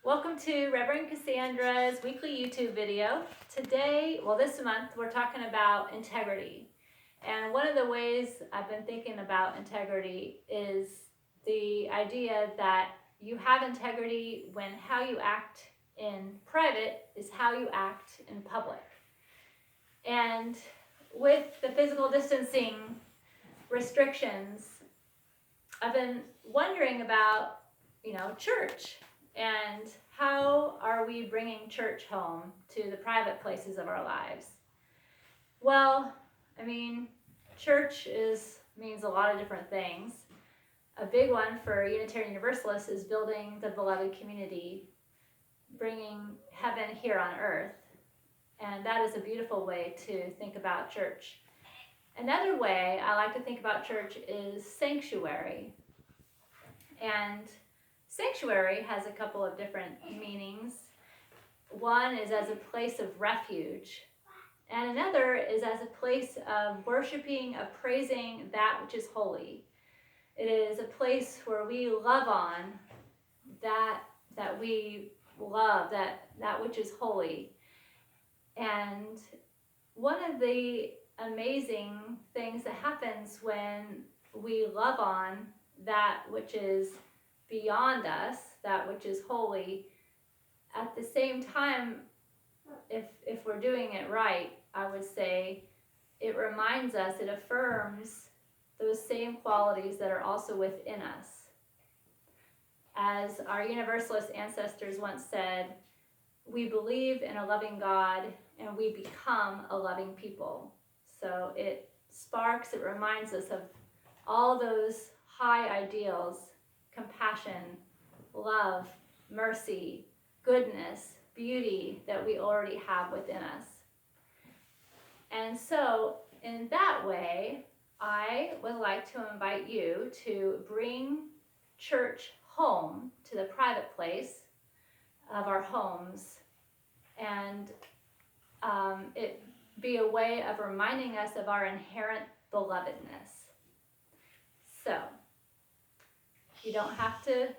Welcome to Reverend Cassandra's weekly YouTube video. Today, this month, we're talking about integrity. And one of the ways I've been thinking about integrity is the idea that you have integrity when how you act in private is how you act in public. And with the physical distancing restrictions, I've been wondering about, church. And how are we bringing church home to the private places of our lives? Well, church means a lot of different things. A big one for Unitarian Universalists is building the beloved community, bringing heaven here on earth. And that is a beautiful way to think about church. Another way I like to think about church is sanctuary. And sanctuary has a couple of different meanings. One is as a place of refuge, and another is as a place of worshiping, of praising that which is holy. It is a place where we love on that we love, that which is holy. And one of the amazing things that happens when we love on that which is beyond us, that which is holy, at the same time, if we're doing it right, I would say it reminds us, it affirms those same qualities that are also within us. As our Universalist ancestors once said, we believe in a loving God and we become a loving people. So it reminds us of all those high ideals: compassion, love, mercy, goodness, beauty that we already have within us. And so, in that way, I would like to invite you to bring church home to the private place of our homes, and it be a way of reminding us of our inherent belovedness. So, you don't have to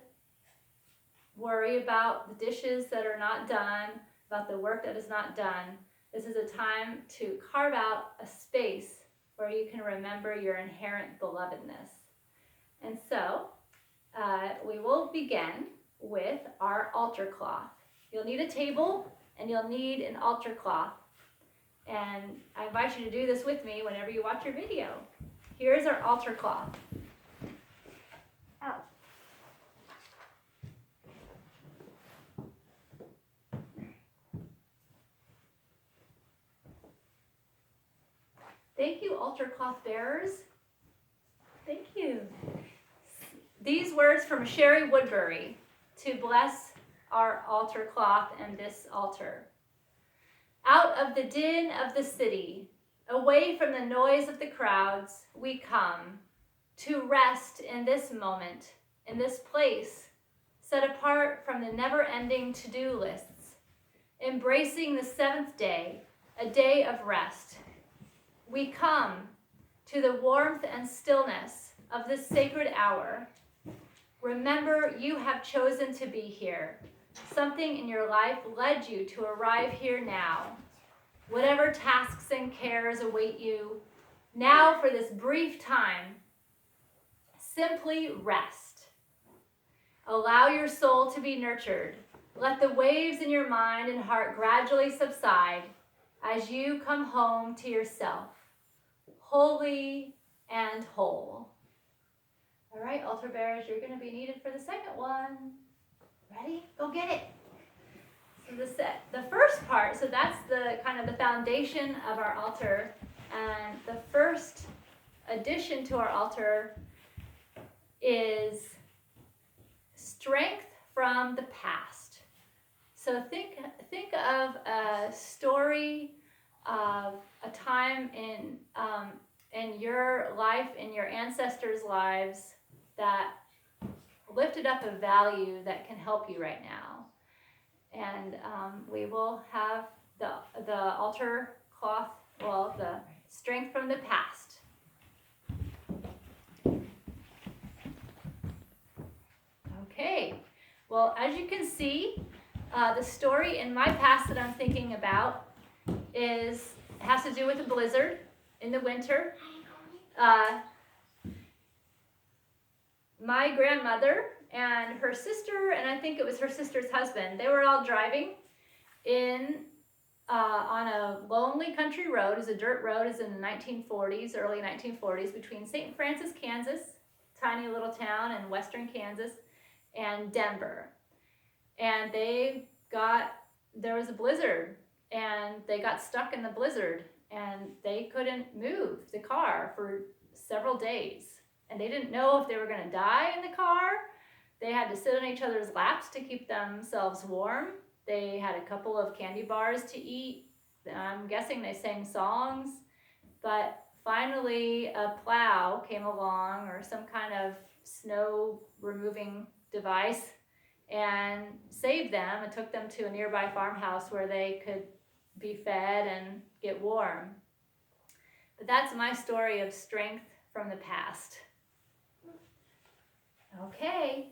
worry about the dishes that are not done, about the work that is not done. This is a time to carve out a space where you can remember your inherent belovedness. And so, we will begin with our altar cloth. You'll need a table and you'll need an altar cloth. And I invite you to do this with me whenever you watch your video. Here's our altar cloth. Out. Thank you, altar cloth bearers. Thank you. These words from Sherry Woodbury to bless our altar cloth and this altar. Out of the din of the city, away from the noise of the crowds, we come to rest in this moment, in this place, set apart from the never-ending to-do lists, embracing the seventh day, a day of rest. We come to the warmth and stillness of this sacred hour. Remember, you have chosen to be here. Something in your life led you to arrive here now. Whatever tasks and cares await you, now for this brief time, simply rest. Allow your soul to be nurtured. Let the waves in your mind and heart gradually subside as you come home to yourself, holy and whole. All right, altar bearers, you're going to be needed for the second one. Ready? Go get it. So the first part, so that's the kind of the foundation of our altar, and the first addition to our altar is strength from the past. So think of a story of a time in your life, in your ancestors' lives, that lifted up a value that can help you right now. And we will have the altar cloth, the strength from the past. Okay, Well, as you can see, the story in my past that I'm thinking about has to do with a blizzard in the winter. My grandmother and her sister, and I think it was her sister's husband, they were all driving on a lonely country road. It was a dirt road. It was in the 1940s, early 1940s, between St. Francis, Kansas, tiny little town in western Kansas, and Denver. And there was a blizzard, and they got stuck in the blizzard, and they couldn't move the car for several days. And they didn't know if they were going to die in the car. They had to sit on each other's laps to keep themselves warm. They had a couple of candy bars to eat. I'm guessing they sang songs. But finally, a plow came along, or some kind of snow removing device, and saved them and took them to a nearby farmhouse where they could be fed and get warm. But that's my story of strength from the past. Okay,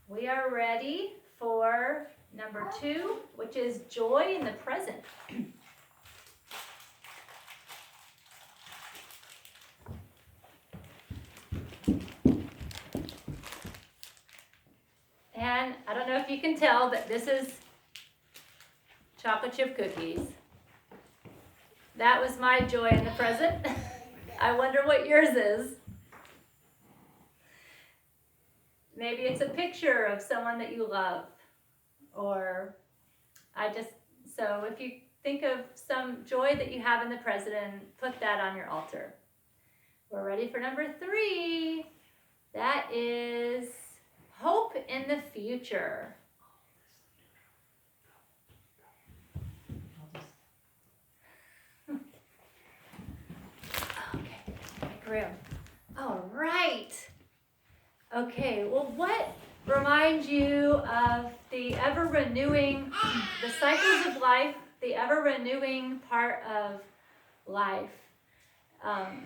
we are ready for number 2, which is joy in the present. And I don't know if you can tell, but this is chocolate chip cookies. That was my joy in the present. I wonder what yours is. Maybe it's a picture of someone that you love. Or so if you think of some joy that you have in the present, put that on your altar. We're ready for number 3. That is hope in the future. Okay, make room. All right. Okay, well, what reminds you of the ever-renewing, the cycles of life, the ever-renewing part of life?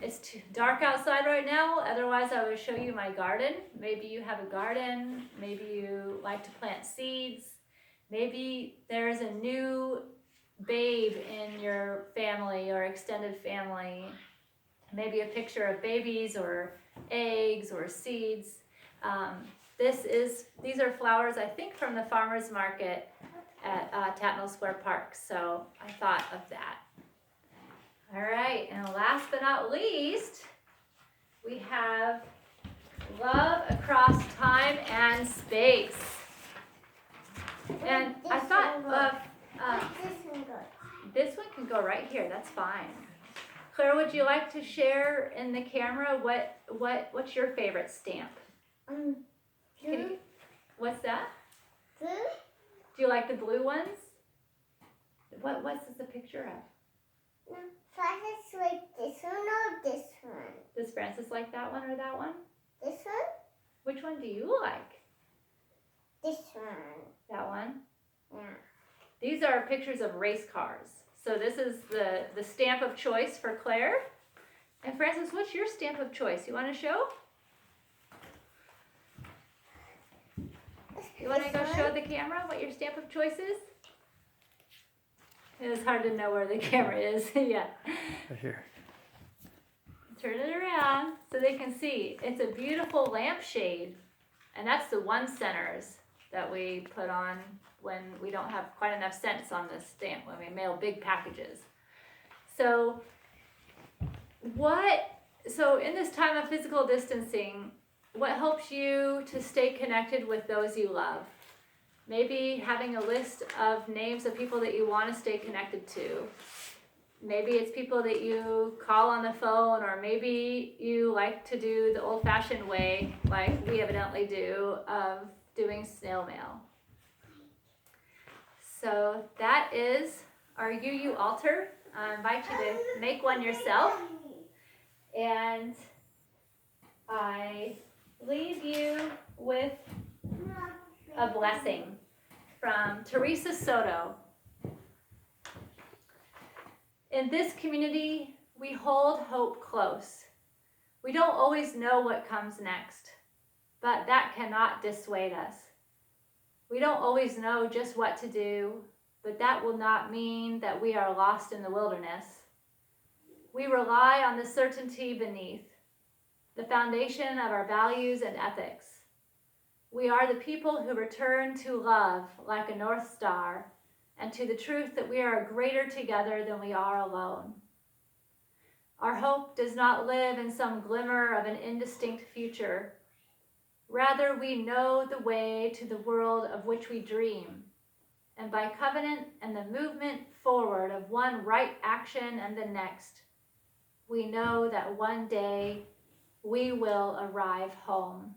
It's too dark outside right now, otherwise I would show you my garden. Maybe you have a garden, maybe you like to plant seeds, maybe there's a new babe in your family or extended family, maybe a picture of babies or eggs or seeds. These are flowers, I think, from the farmer's market at Tatnall Square Park, so I thought of that. All right, and last but not least, we have love across time and space. And I thought this one can go right here, that's fine. Claire, would you like to share in the camera what's your favorite stamp? What's that? Blue. Do you like the blue ones? What's this a picture of? No, Francis like this one or this one? Does Francis like that one or that one? This one? Which one do you like? This one. That one? Yeah. These are pictures of race cars. So this is the stamp of choice for Claire. And Francis, what's your stamp of choice? You want to show? You want to go show the camera what your stamp of choice is? It's hard to know where the camera is. Yeah. Right here. Turn it around so they can see. It's a beautiful lampshade. And that's the 1-centers that we put on when we don't have quite enough cents on this stamp, when we mail big packages. So in this time of physical distancing, what helps you to stay connected with those you love? Maybe having a list of names of people that you want to stay connected to. Maybe it's people that you call on the phone, or maybe you like to do the old-fashioned way, like we evidently do, of doing snail mail. So that is our UU altar. I invite you to make one yourself. And I leave you with a blessing from Teresa Soto. In this community, we hold hope close. We don't always know what comes next, but that cannot dissuade us. We don't always know just what to do, but that will not mean that we are lost in the wilderness. We rely on the certainty beneath, the foundation of our values and ethics. We are the people who return to love like a North Star and to the truth that we are greater together than we are alone. Our hope does not live in some glimmer of an indistinct future. Rather, we know the way to the world of which we dream. And by covenant and the movement forward of one right action and the next, we know that one day we will arrive home.